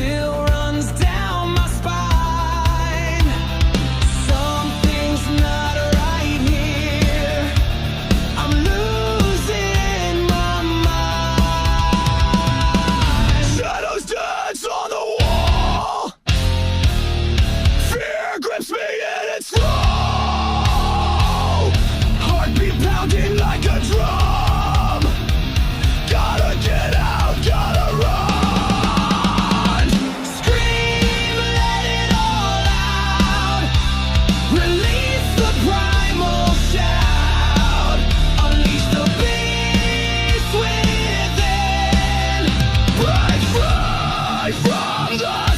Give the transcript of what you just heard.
chill runs down my spine. Something's not right here. I'm losing my mind. Shadows dance on the wall. Fear grips me and it's raw. Heartbeat pounding like a drum. Gotta get out, gotta run. Scream, let it all out. Release the primal shout. Unleash the beast within. Break free from the